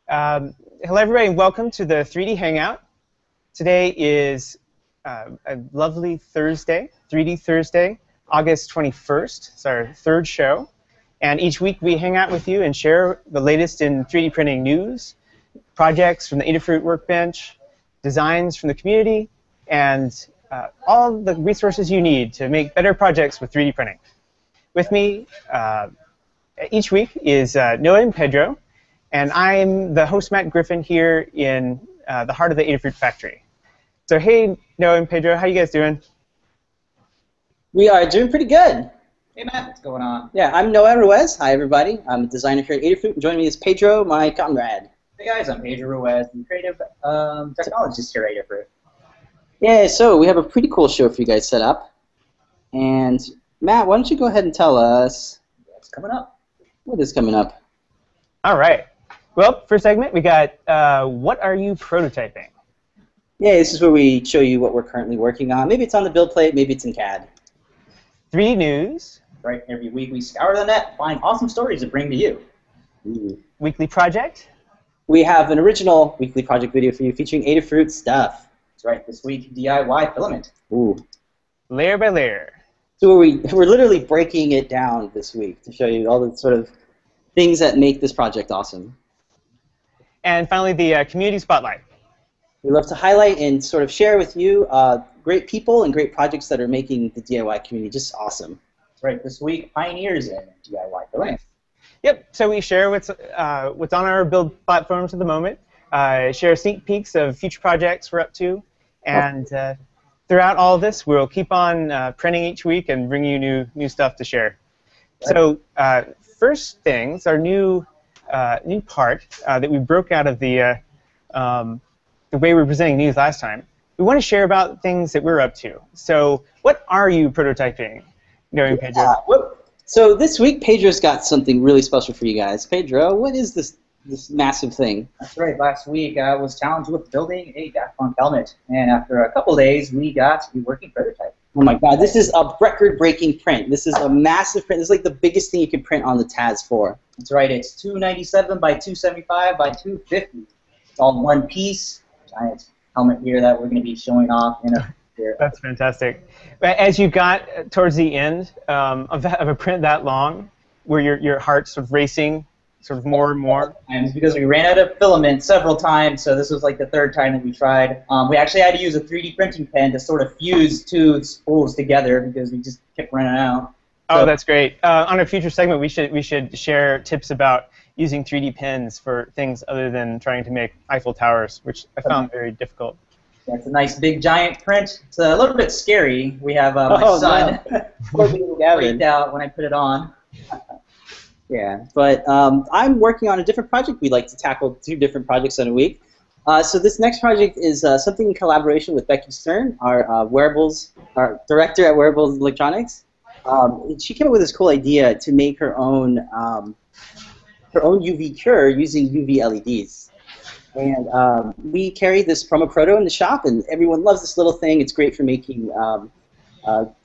Hello, everybody, and welcome to the 3D Hangout. Today is a lovely Thursday, 3D Thursday, August 21st. It's our third show. And each week we hang out with you and share the latest in 3D printing news, projects from the Adafruit Workbench, designs from the community, and all the resources you need to make better projects with 3D printing. With me each week is Noe Pedro. And I'm the host, Matt Griffin, here in the heart of the Adafruit factory. So hey, Noe and Pedro, how you guys doing? We are doing pretty good. Hey, Matt, what's going on? Yeah, I'm Noe Ruiz. Hi, everybody. I'm a designer here at Adafruit, and joining me is Pedro, my comrade. Hey, guys, I'm Pedro Ruiz, the creative technologist here at Adafruit. Yeah, so we have a pretty cool show for you guys set up. And Matt, why don't you go ahead and tell us what's coming up? What is coming up? All right. Well, first segment, we got what are you prototyping? Yeah, this is where we show you what we're currently working on. Maybe it's on the build plate, maybe it's in CAD. 3D news. Right, every week we scour the net, find awesome stories to bring to you. Ooh. Weekly project. We have an original weekly project video for you featuring Adafruit stuff. That's right, this week, DIY filament. Ooh. Layer by layer. So we're literally breaking it down this week to show you all the sort of things that make this project awesome. And finally, the community spotlight. We love to highlight and sort of share with you great people and great projects that are making the DIY community just awesome. That's right, this week, pioneers in DIY filament. Yep, so we share what's on our build platforms at the moment, share sneak peeks of future projects we're up to, and throughout all of this, we'll keep on printing each week and bring you new stuff to share. Right. So first things, our new part that we broke out of the way we were presenting news last time. We want to share about things that we're up to. So what are you prototyping, Noe and Pedro? So this week, Pedro's got something really special for you guys. Pedro, what is this massive thing? That's right. Last week, I was challenged with building a Daft Punk helmet. And after a couple days, we got a working prototype. Oh my God, this is a record-breaking print. This is a massive print. This is like the biggest thing you can print on the TAS4. That's right. It's 297 by 275 by 250. It's all in one piece. Giant helmet here that we're going to be showing off in a year. That's fantastic. As you got towards the end of a print that long, were your heart sort of racing sort of more and more? And because we ran out of filament several times, so this was like the third time that we tried. We actually had to use a 3D printing pen to sort of fuse two spools together because we just kept running out. Oh, that's great. On a future segment, we should share tips about using 3D pens for things other than trying to make Eiffel Towers, which I found very difficult. Yeah, it's a nice big giant print. It's a little bit scary. We have my son freaked out when I put it on. Yeah, but I'm working on a different project. We like to tackle 2 different projects in a week. So this next project is something in collaboration with Becky Stern, our director at Wearables Electronics. She came up with this cool idea to make her own UV cure using UV LEDs. And we carry this promo proto in the shop, and everyone loves this little thing. It's great for making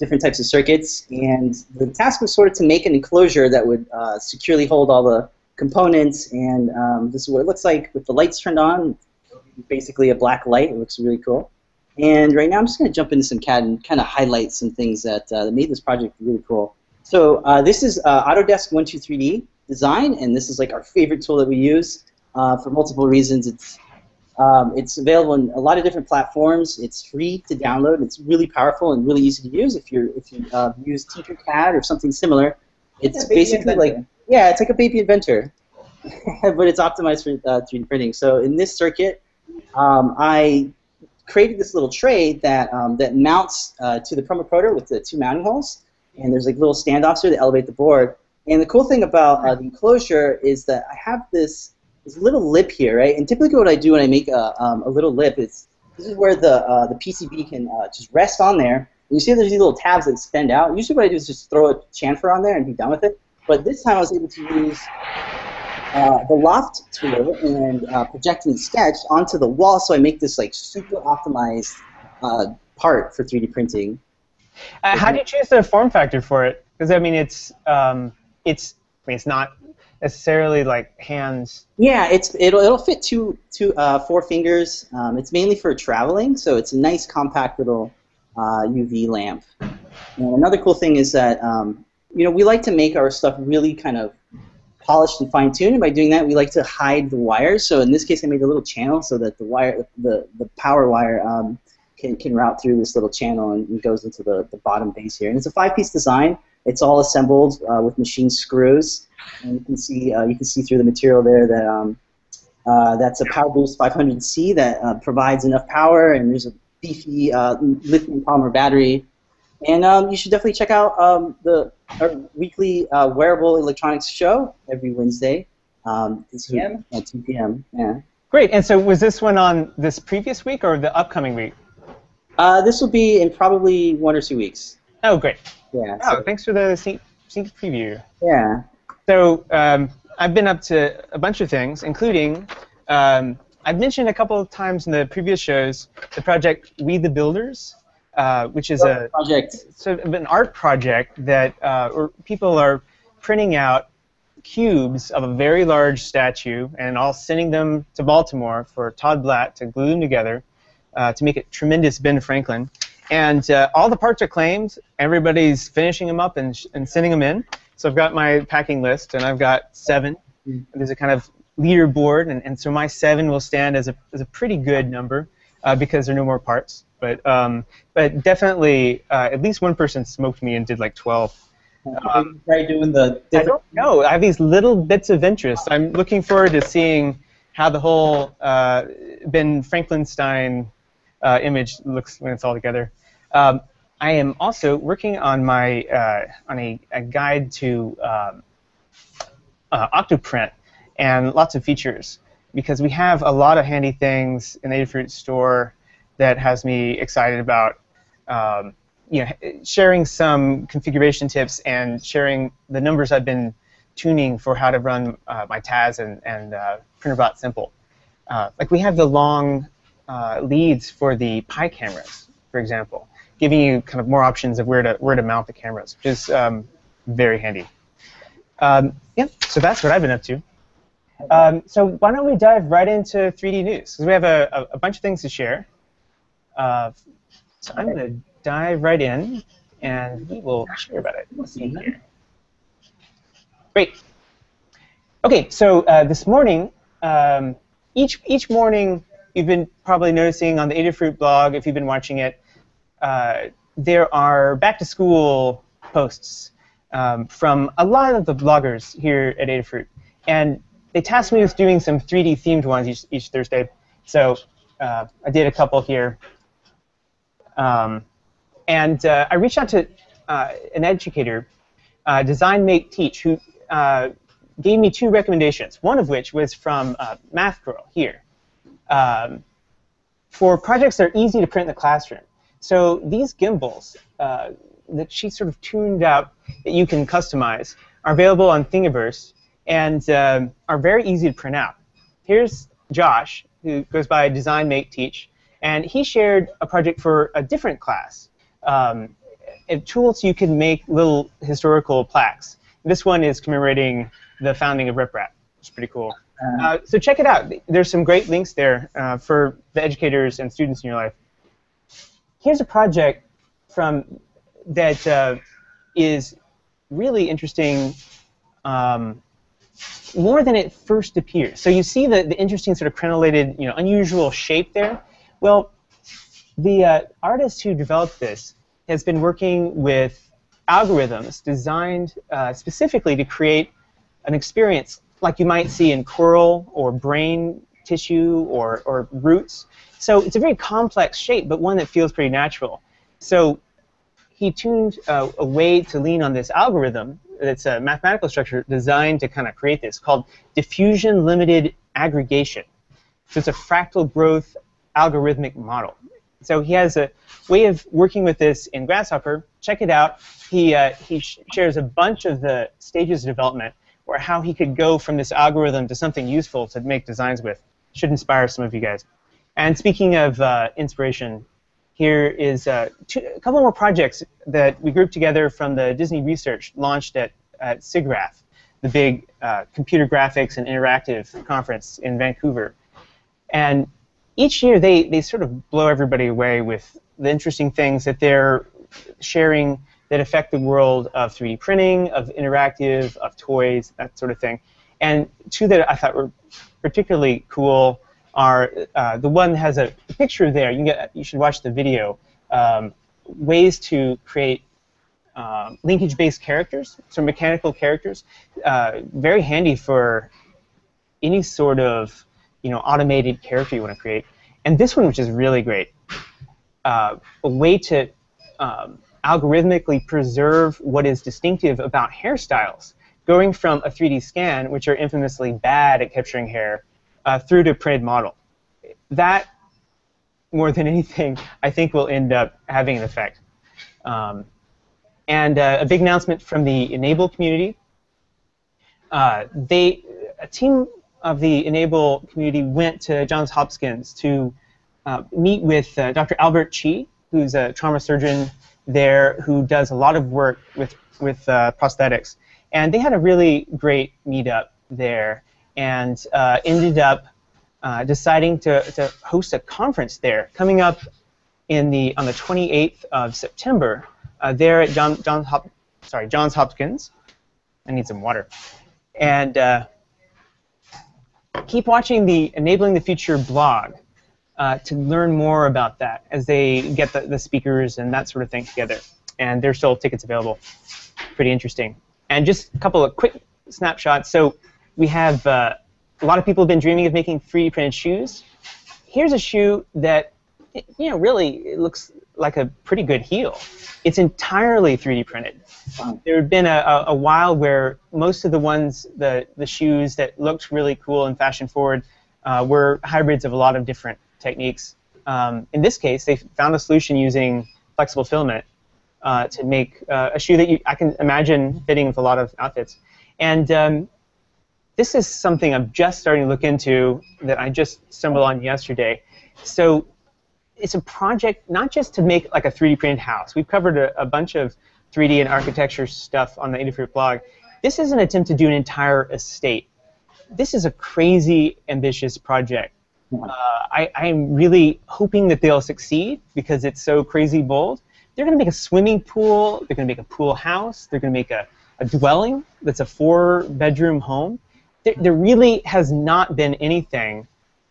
different types of circuits. And the task was sort of to make an enclosure that would securely hold all the components. And this is what it looks like with the lights turned on. Basically a black light. It looks really cool. And right now I'm just going to jump into some CAD and kind of highlight some things that made this project really cool. So this is Autodesk 123D design, and this is like our favorite tool that we use for multiple reasons. It's available in a lot of different platforms. It's free to download. It's really powerful and really easy to use if you use Tinkercad or something similar. It's basically like, yeah, it's like a baby inventor, but it's optimized for 3D printing. So in this circuit, I created this little tray that mounts to the promo proto with the 2 mounting holes, and there's like little standoffs here to elevate the board. And the cool thing about the enclosure is that I have this little lip here, right? And typically what I do when I make a little lip is this is where the PCB can just rest on there. And you see there's these little tabs that extend out. Usually what I do is just throw a chamfer on there and be done with it. But this time I was able to use the loft tool and project and sketch onto the wall, so I make this like super optimized part for 3D printing. How do you choose the form factor for it? Because I mean, it's not necessarily like hands. Yeah, it'll fit 4 fingers. It's mainly for traveling, so it's a nice compact little UV lamp. And another cool thing is that we like to make our stuff really kind of polished and fine-tuned, and by doing that, we like to hide the wires. So in this case, I made a little channel so that the power wire can route through this little channel and goes into the bottom base here. And it's a 5-piece design. It's all assembled with machine screws, and you can see through the material there that that's a PowerBoost 500C that provides enough power, and there's a beefy lithium polymer battery. And you should definitely check out our weekly wearable electronics show every Wednesday. 2 p.m. At 2 p.m. Yeah. Great. And so was this one on this previous week or the upcoming week? This will be in probably 1 or 2 weeks. Oh, great. Yeah. Oh, thanks for the sneak preview. Yeah. So I've been up to a bunch of things, including I've mentioned a couple of times in the previous shows the project We the Builders, which is a project, sort of an art project that people are printing out cubes of a very large statue and all sending them to Baltimore for Todd Blatt to glue them together to make a tremendous Ben Franklin. And all the parts are claimed. Everybody's finishing them up and sending them in. So I've got my packing list, and I've got 7. There's a kind of leaderboard, and so my 7 will stand as a pretty good number because there are no more parts. But definitely, at least one person smoked me and did like 12. Try doing the different. I don't know. I have these little bits of interest. I'm looking forward to seeing how the whole Ben Frankenstein image looks when it's all together. I am also working on my on a guide to Octoprint and lots of features, because we have a lot of handy things in the Adafruit store that has me excited about sharing some configuration tips and sharing the numbers I've been tuning for how to run my TAS and PrinterBot Simple. Like we have the long leads for the Pi cameras, for example, giving you kind of more options of where to mount the cameras, which is very handy. Yeah, so that's what I've been up to. So why don't we dive right into 3D news? Because we have a bunch of things to share. So I'm going to dive right in, and we will share about it. Let's see here. Great. Okay, so this morning, each morning, you've been probably noticing on the Adafruit blog, if you've been watching it, there are back-to-school posts from a lot of the bloggers here at Adafruit. And they tasked me with doing some 3D themed ones each Thursday. So I did a couple here. And I reached out to an educator, Design, Make, Teach, who gave me 2 recommendations, one of which was from Math Girl here, for projects that are easy to print in the classroom. So these gimbals that she sort of tuned out that you can customize are available on Thingiverse and are very easy to print out. Here's Josh, who goes by Design, Make, Teach, and he shared a project for a different class, a tool so you can make little historical plaques. This one is commemorating the founding of RipRap. It's pretty cool. So check it out. There's some great links there for the educators and students in your life. Here's a project that is really interesting, more than it first appears. So you see the interesting sort of crenellated, unusual shape there. Well, the artist who developed this has been working with algorithms designed specifically to create an experience like you might see in coral or brain tissue or roots. So it's a very complex shape, but one that feels pretty natural. So he tuned a way to lean on this algorithm that's a mathematical structure designed to kind of create this, called diffusion limited aggregation. So it's a fractal growth algorithmic model. So he has a way of working with this in Grasshopper. Check it out. He shares a bunch of the stages of development, or how he could go from this algorithm to something useful to make designs with. Should inspire some of you guys. And speaking of inspiration, here is a couple more projects that we grouped together from the Disney Research launched at SIGGRAPH. the big computer graphics and interactive conference in Vancouver. And each year they sort of blow everybody away with the interesting things that they're sharing that affect the world of 3D printing, of interactive, of toys, that sort of thing. And two that I thought were particularly cool are the one that has a picture there. You should watch the video. Ways to create linkage-based characters, so mechanical characters, very handy for any sort of automated character you want to create. And this one, which is really great, a way to algorithmically preserve what is distinctive about hairstyles, going from a 3D scan, which are infamously bad at capturing hair, through to a printed model. That, more than anything, I think will end up having an effect. And a big announcement from the Enable community. A team of the Enable community went to Johns Hopkins to meet with Dr. Albert Chi, who's a trauma surgeon there who does a lot of work with prosthetics. And they had a really great meetup there and ended up deciding to host a conference there coming up on the 28th of September there at Johns Hopkins. I need some water. And keep watching the Enabling the Future blog to learn more about that as they get the speakers and that sort of thing together. And there's still tickets available. Pretty interesting. And just a couple of quick snapshots. So we have a lot of people have been dreaming of making 3D printed shoes. Here's a shoe that really it looks like a pretty good heel. It's entirely 3D printed. There had been a while where most of the shoes that looked really cool and fashion forward were hybrids of a lot of different techniques. In this case, they found a solution using flexible filament to make a shoe that I can imagine fitting with a lot of outfits. And this is something I'm just starting to look into that I just stumbled on yesterday. So it's a project not just to make like a 3D printed house. We've covered a bunch of 3D and architecture stuff on the Adafruit blog. This is an attempt to do an entire estate. This is a crazy ambitious project. I'm really hoping that they'll succeed because it's so crazy bold. They're going to make a swimming pool. They're going to make a pool house. They're going to make a dwelling that's a 4-bedroom home. There really has not been anything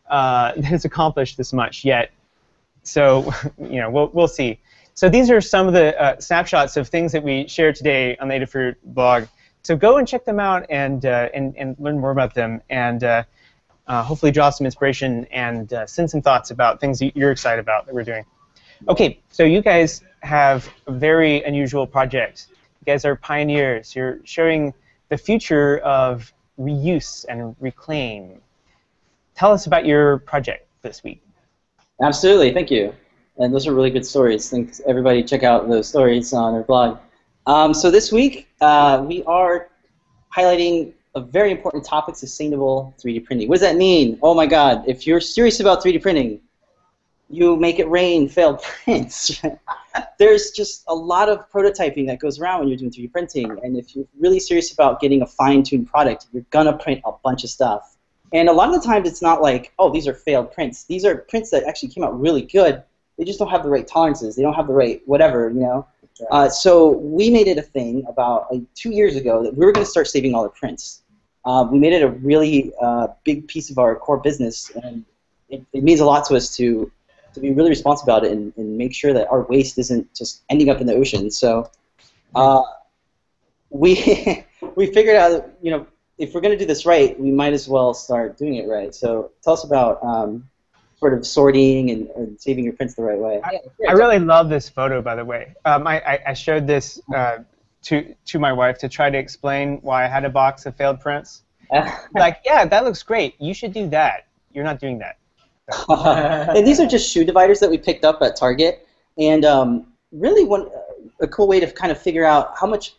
that has accomplished this much yet. So we'll see. So these are some of the snapshots of things that we shared today on the Adafruit blog. So go and check them out and learn more about them and hopefully draw some inspiration and send some thoughts about things that you're excited about that we're doing. Okay, so you guys have a very unusual project. You guys are pioneers. You're showing the future of reuse and reclaim. Tell us about your project this week. Absolutely, thank you. And those are really good stories. Thanks, everybody. Check out those stories on our blog. So this week, we are highlighting a very important topic, sustainable 3D printing. What does that mean? Oh my God, if you're serious about 3D printing, you make it rain failed prints. There's just a lot of prototyping that goes around when you're doing 3D printing, and if you're really serious about getting a fine-tuned product, you're gonna print a bunch of stuff. And a lot of the times it's not like, oh, these are failed prints. These are prints that actually came out really good. They just don't have the right tolerances. They don't have the right whatever, So we made it a thing about 2 years ago that we were going to start saving all the prints. We made it a really big piece of our core business, and it means a lot to us to be really responsible about it and make sure that our waste isn't just ending up in the ocean. So we figured out that, if we're going to do this right, we might as well start doing it right. So tell us about sort of sorting and saving your prints the right way. I really love this photo, by the way. I showed this to my wife to try to explain why I had a box of failed prints. Like, yeah, that looks great. You should do that. You're not doing that. And these are just shoe dividers that we picked up at Target. And really a cool way to kind of figure out how much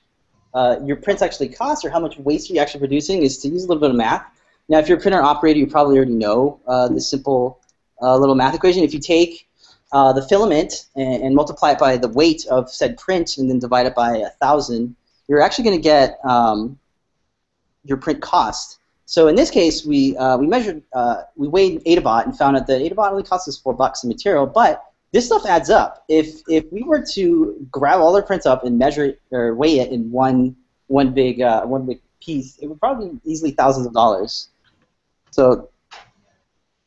your prints actually cost or how much waste you're actually producing is to use a little bit of math. Now, if you're a printer operator, you probably already know the simple little math equation. If you take the filament and multiply it by the weight of said print and then divide it by 1,000, you're actually going to get your print cost. So in this case, we measured, we weighed Adabot and found out that Adabot only costs us $4 in material, but this stuff adds up. If we were to grab all our prints up and measure it or weigh it in one big piece, it would probably be easily thousands of dollars. So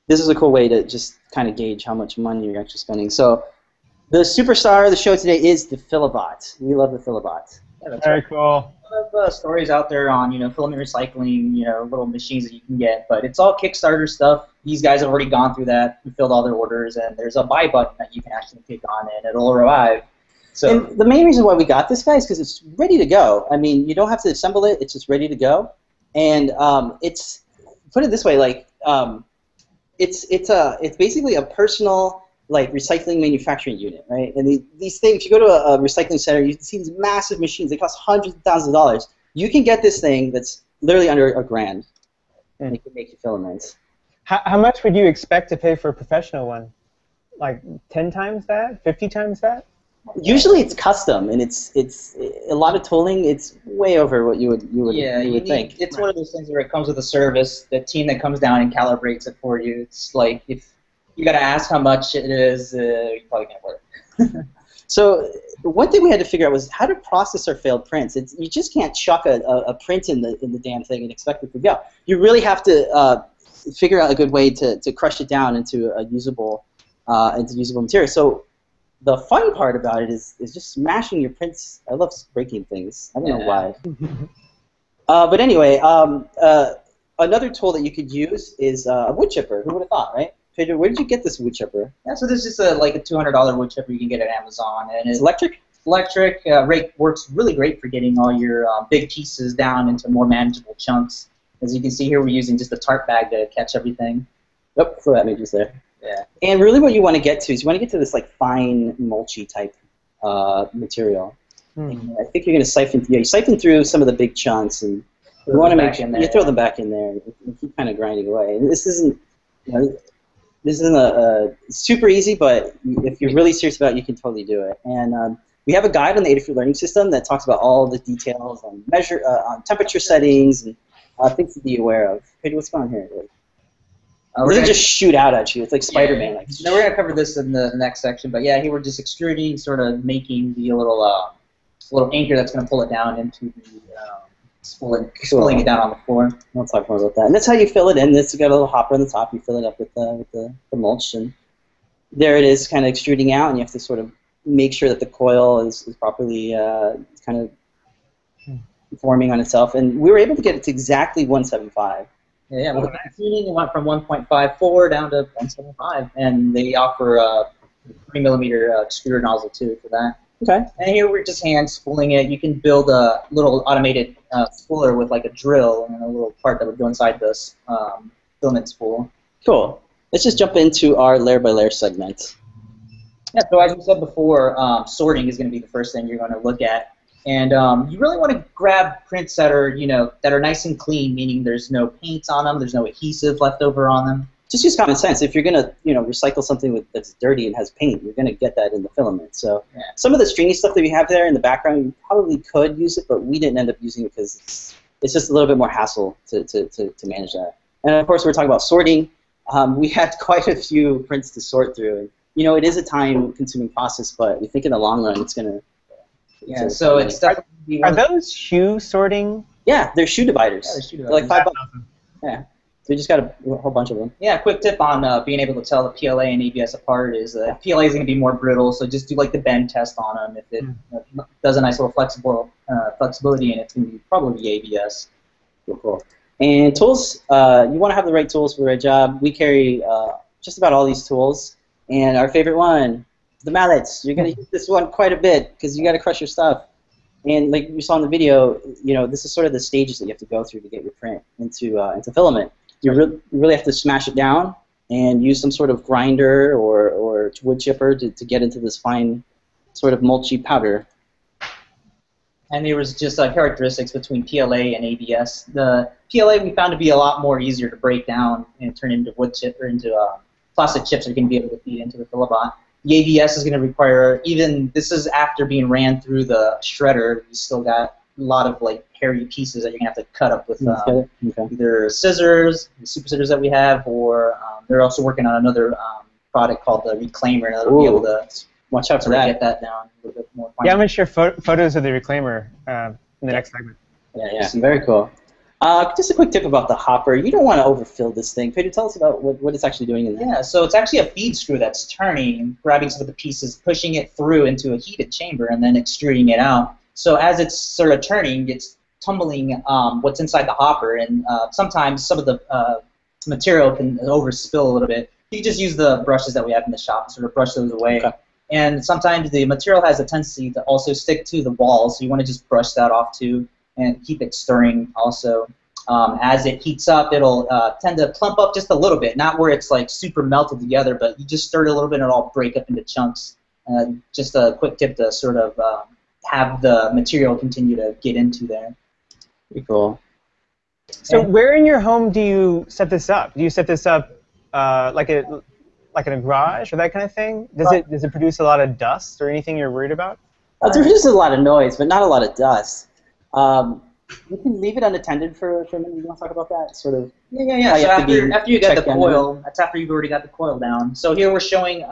this is a cool way to just kind of gauge how much money you're actually spending. So the superstar of the show today is the Filabot. We love the Filabot. Yeah, that's Very right. cool. A lot of stories out there on, filament recycling, little machines that you can get, but it's all Kickstarter stuff. These guys have already gone through that and filled all their orders, and there's a buy button that you can actually click on, and it'll arrive. So and the main reason why we got this, guys, is because it's ready to go. I mean, you don't have to assemble it; it's just ready to go. And it's, put it this way, like it's basically a personal recycling manufacturing unit, right? And these things, if you go to a recycling center, you see these massive machines. They cost hundreds of thousands of dollars. You can get this thing that's literally under $1,000, and it can make you filaments. How much would you expect to pay for a professional one? Like 10 times that? 50 times that? Usually it's custom, and it's a lot of tooling. It's way over what you would think. It's one of those things where it comes with a service. The team that comes down and calibrates it for you. It's like if you got to ask how much it is, you probably can't work. So one thing we had to figure out was how to process our failed prints. You just can't chuck a print in the damn thing and expect it to go. You really have to figure out a good way to crush it down into a usable material. So the fun part about it is just smashing your prints. I love breaking things. I don't know why. But anyway, another tool that you could use is a wood chipper. Who would have thought, right? Pedro, where did you get this wood chipper? Yeah, so this is like a $200 wood chipper you can get at Amazon, and it's electric. Electric works really great for getting all your big pieces down into more manageable chunks. As you can see here, we're using just a tarp bag to catch everything. Yep, so that just there. Yeah. And really, what you want to get to is you want to get to this fine mulchy type material. And I think you're going to siphon through some of the big chunks, and you want to make sure you throw them back in there and keep kind of grinding away. And this isn't. This isn't super easy, but if you're really serious about it, you can totally do it. And we have a guide on the Adafruit Learning System that talks about all the details on on temperature settings and things to be aware of. Pedro, what's going on here? It doesn't just shoot out at you. It's like Spider-Man. No, we're going to cover this in the next section, but yeah, here we're just extruding, sort of making the little anchor that's going to pull it down into the spooling it down on the floor. We'll talk more about that. And that's how you fill it in. This has got a little hopper on the top. You fill it up with the mulch, and there it is, kind of extruding out. And you have to sort of make sure that the coil is properly kind of forming on itself. And we were able to get it to exactly 175. Yeah, with the tuning, it went from 1.54 down to 175, and they offer a 3mm extruder nozzle too for that. Okay. And here we're just hand spooling it. You can build a little automated spooler with a drill and a little part that would go inside this filament spool. Cool. Let's just jump into our layer by layer segment. Yeah. So as we said before, sorting is going to be the first thing you're going to look at, and you really want to grab prints that are nice and clean, meaning there's no paint on them, there's no adhesive left over on them. Just use common sense. If you're going to recycle something that's dirty and has paint, you're going to get that in the filament. So some of the stringy stuff that we have there in the background, you probably could use it, but we didn't end up using it because it's just a little bit more hassle to manage that. And of course, we're talking about sorting. We had quite a few prints to sort through. And, it is a time-consuming process, but we think in the long run it's going to... Yeah, so it's definitely... Are those shoe sorting? Yeah, they're shoe dividers. Yeah, they're shoe dividers. They're like $5. Awesome. Yeah. So we just got a whole bunch of them. Yeah, quick tip on being able to tell the PLA and ABS apart is PLA is going to be more brittle, so just do the bend test on them. If it does a nice little flexibility in it, it's going to be probably the ABS. Cool. And tools, you want to have the right tools for the right job. We carry just about all these tools, and our favorite one, the mallets. You're going to use this one quite a bit because you got to crush your stuff. And like you saw in the video, this is sort of the stages that you have to go through to get your print into filament. You really have to smash it down and use some sort of grinder or wood chipper to get into this fine sort of mulchy powder. And there was just characteristics between PLA and ABS. The PLA we found to be a lot more easier to break down and turn into wood chip or into plastic chips that you can be able to feed into the Filabot. The ABS is going to require, even this is after being ran through the shredder, you still got lot of like hairy pieces that you're gonna have to cut up with Okay. either scissors, the super scissors that we have, or they're also working on another product called the reclaimer that'll be able to watch out for that. get that down a little bit more. Yeah, I'm going to share photos of the reclaimer in the next segment. Yeah, very cool. Just a quick tip about the hopper. You don't want to overfill this thing. Pedro, tell us about what it's actually doing in there. Yeah, so it's actually a feed screw that's turning, grabbing some of the pieces, pushing it through into a heated chamber, and then extruding it out. So as it's sort of turning, it's tumbling what's inside the hopper, and sometimes some of the material can overspill a little bit. You just use the brushes that we have in the shop and sort of brush those away. Okay. And sometimes the material has a tendency to also stick to the walls, so you want to just brush that off too and keep it stirring also. As it heats up, it'll tend to plump up just a little bit, not where it's like super melted together, but you just stir it a little bit and it'll break up into chunks. Just a quick tip to sort of have the material continue to get into there. Pretty cool. So where in your home do you set this up? Do you set this up like in a garage or that kind of thing? Does it produce a lot of dust or anything you're worried about? It produces a lot of noise, but not a lot of dust. You can leave it unattended for a minute. You want to talk about that? Sort of. Yeah. So after you get the coil, that's after you've already got the coil down. So here we're showing.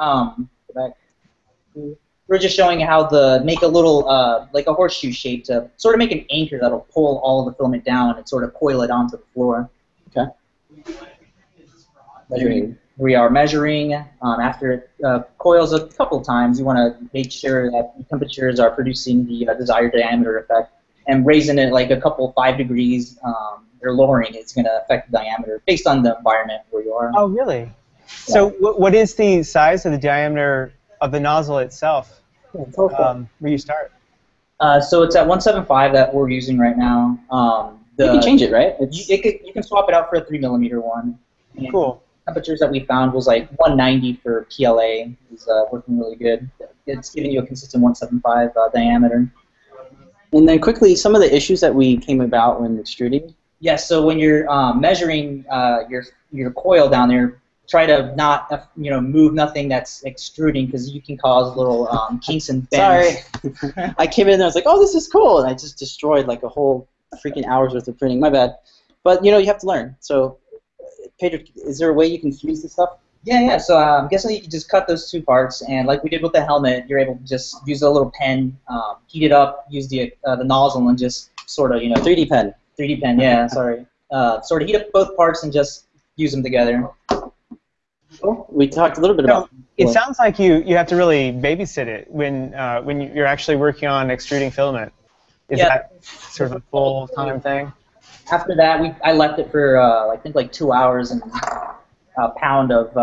We're just showing how to make a little like a horseshoe shape to sort of make an anchor that'll pull all the filament down and sort of coil it onto the floor. Okay. We are measuring after it coils a couple times. You want to make sure that the temperatures are producing the desired diameter effect. And raising it like a couple 5 degrees or lowering it's going to affect the diameter based on the environment where you are. Oh, really? Yeah. So what is the size of the diameter of the nozzle itself where you start? So it's at 175 that we're using right now. You can change it, right? You can swap it out for a 3 millimeter one. And cool. Temperatures that we found was like 190 for PLA. Is working really good. It's giving you a consistent 175 diameter. And then quickly, some of the issues that we came about when extruding. Yes. So when you're measuring your coil down there, try to not move nothing that's extruding because you can cause little kinks and bends. Sorry. I came in and I was like, oh, this is cool, and I just destroyed like a whole freaking hour's worth of printing. My bad. But you have to learn. So, Pedro, is there a way you can fuse this stuff? Yeah. So I'm guessing you can just cut those two parts, and like we did with the helmet, you're able to just use a little pen, heat it up, use the nozzle, and just sort of 3D pen. 3D pen, yeah. Sorry. Sort of heat up both parts and just use them together. Cool. We talked a little bit about. It sounds like you have to really babysit it when you're actually working on extruding filament. Is that sort of a full-time thing? After that, I left it for I think like 2 hours and. A pound of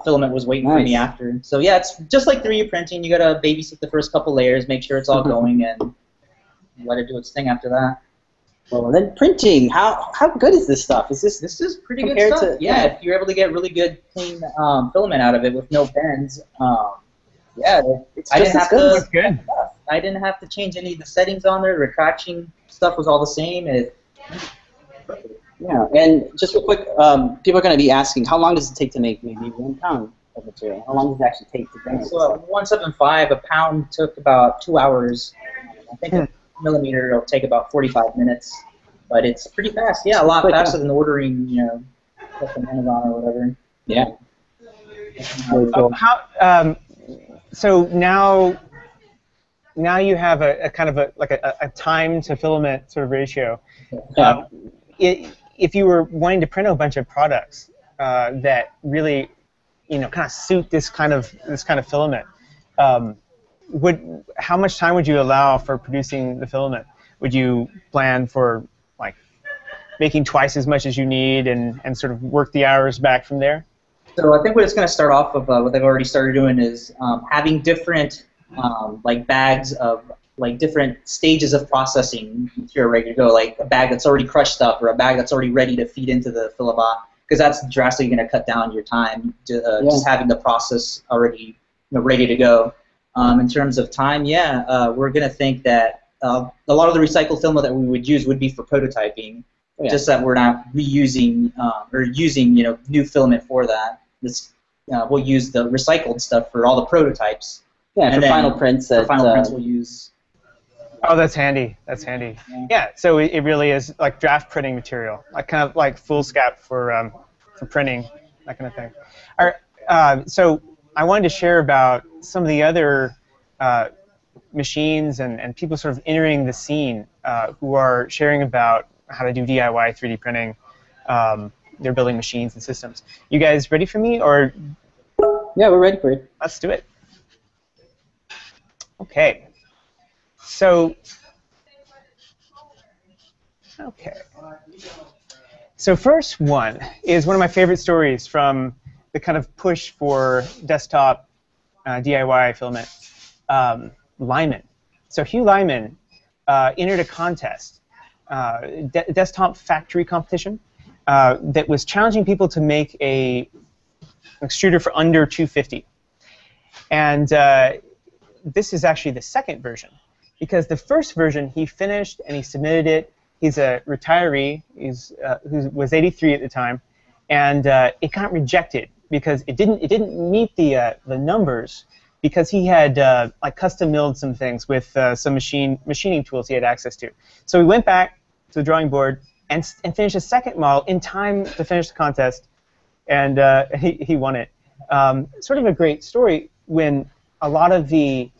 filament was waiting for me after. So yeah, it's just like 3D printing. You gotta babysit the first couple layers, make sure it's all going, and let it do its thing after that. Well, then printing. How good is this stuff? This is pretty good stuff. If you're able to get really good clean filament out of it with no bends, it's just good. I didn't have to change any of the settings on there. The retraction stuff was all the same. Yeah, and just real quick, people are going to be asking, how long does it take to make maybe 1 pound of material? How long does it actually take to make? So at 175, a pound took about 2 hours. I think a millimeter will take about 45 minutes, but it's pretty fast. Yeah, a lot faster than ordering, from Amazon or whatever. Yeah. So now you have a kind of a time to filament sort of ratio. If you were wanting to print a bunch of products that really, kind of suit this kind of filament, how much time would you allow for producing the filament? Would you plan for like making twice as much as you need and sort of work the hours back from there? So I think what it's going to start off of, what they've already started doing is having different like bags of like different stages of processing material ready to go, like a bag that's already crushed up or a bag that's already ready to feed into the Philibot, because that's drastically going to cut down your time just having the process already ready to go. In terms of time, we're going to think that a lot of the recycled filament that we would use would be for prototyping, just that we're not reusing or using new filament for that. We'll use the recycled stuff for all the prototypes. Yeah, and for final prints. For final prints we'll use. Oh, that's handy. That's handy. Yeah. So it really is like draft printing material, like kind of like foolscap for printing, that kind of thing. All right, so I wanted to share about some of the other machines and people sort of entering the scene who are sharing about how to do DIY 3D printing. They're building machines and systems. You guys ready for me, or? Yeah, we're ready for it. Let's do it. Okay. So first one is one of my favorite stories from the kind of push for desktop DIY filament. Lyman. So Hugh Lyman entered a contest, desktop factory competition, that was challenging people to make an extruder for under $250. And this is actually the second version, because the first version he finished and he submitted it. He's a retiree, who was 83 at the time, and it got rejected because it didn't meet the numbers, because he had like custom milled some things with some machining tools he had access to. So we went back to the drawing board and finished a second model in time to finish the contest, and he won it. Sort of a great story when a lot of the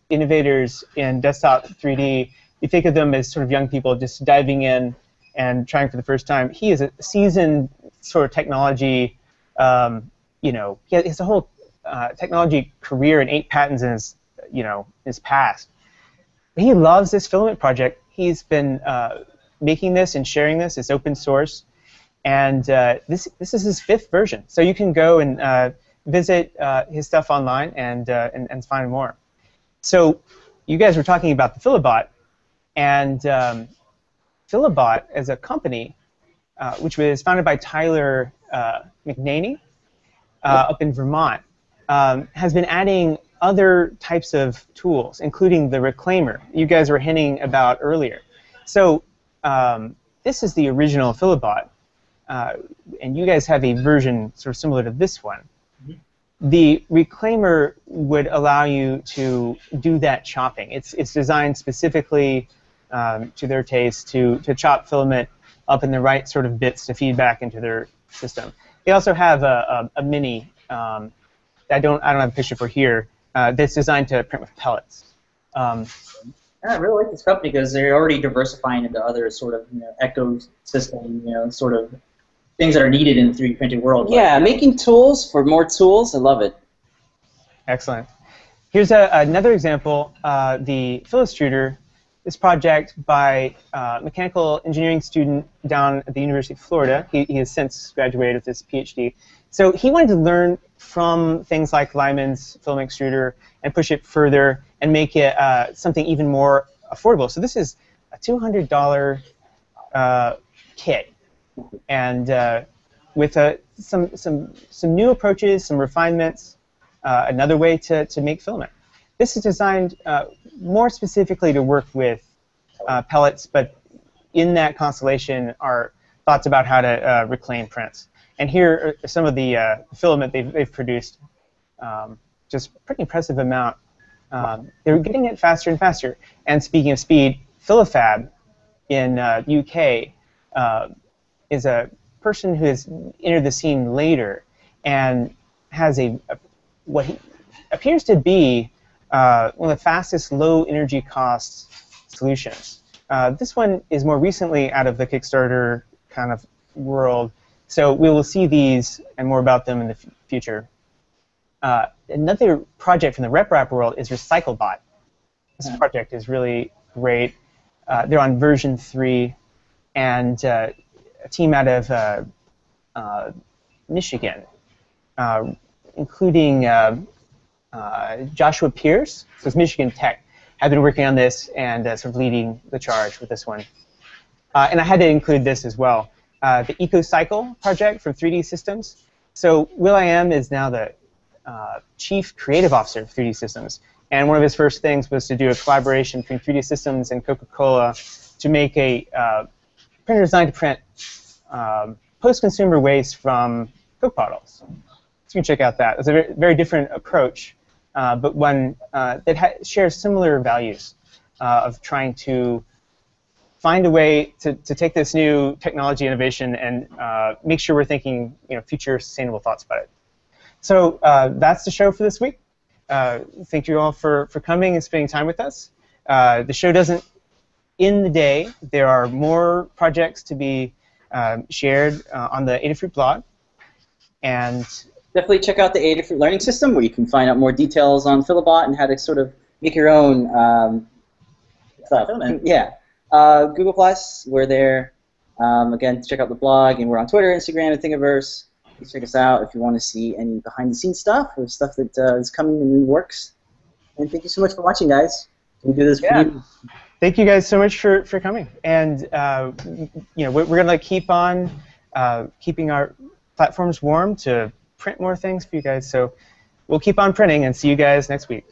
innovators in desktop 3D, you think of them as sort of young people just diving in and trying for the first time. He is a seasoned sort of technology, he has a whole technology career and 8 patents in his past. He loves this filament project. He's been making this and sharing this. It's open source, and this is his 5th version. So you can go and visit his stuff online and find more. So you guys were talking about the Philibot, and Philibot as a company, which was founded by Tyler McNaney up in Vermont, has been adding other types of tools, including the reclaimer you guys were hinting about earlier. So this is the original Philibot, and you guys have a version sort of similar to this one. The reclaimer would allow you to do that chopping. It's designed specifically to their taste to chop filament up in the right sort of bits to feed back into their system. They also have a mini. I don't have a picture for here. That's designed to print with pellets. I really like this company because they're already diversifying into other sort of ecosystem, sort of things that are needed in the 3D printing world. Yeah, making tools for more tools. I love it. Excellent. Here's another example. The Philextruder. This project by a mechanical engineering student down at the University of Florida. He has since graduated with his PhD. So he wanted to learn from things like Lyman's film extruder and push it further and make it something even more affordable. So this is a $200 kit, and with some new approaches, some refinements, another way to make filament. This is designed more specifically to work with pellets, but in that constellation are thoughts about how to reclaim prints. And here are some of the filament they've produced, just pretty impressive amount. They're getting it faster and faster. And speaking of speed, Philifab in UK is a person who has entered the scene later and has what he appears to be one of the fastest low energy cost solutions. This one is more recently out of the Kickstarter kind of world, so we will see these and more about them in the future. Another project from the RepRap world is RecycleBot. This project is really great. They're on version 3, and a team out of Michigan, including Joshua Pierce, so it's Michigan Tech, have been working on this and sort of leading the charge with this one. And I had to include this as well. The EcoCycle project from 3D Systems. So will.i.am is now the Chief Creative Officer of 3D Systems. And one of his first things was to do a collaboration between 3D Systems and Coca-Cola to make a printer designed to print post-consumer waste from Coke bottles. So you can check out that. It's a very, very different approach, but one that shares similar values. of trying to find a way to take this new technology innovation and make sure we're thinking future sustainable thoughts about it. So that's the show for this week. Thank you all for coming and spending time with us. The show doesn't end the day. There are more projects to be shared on the Adafruit blog. And definitely check out the Adafruit Learning System, where you can find out more details on Philabot and how to sort of make your own stuff. Yeah. Google Plus, we're there. Again, check out the blog, and we're on Twitter, Instagram, and Thingiverse. Please check us out if you want to see any behind-the-scenes stuff or stuff that is coming in new works. And thank you so much for watching, guys. We do this for you. Thank you guys so much for coming. And we're going to keep on keeping our platforms warm to print more things for you guys. So we'll keep on printing, and see you guys next week.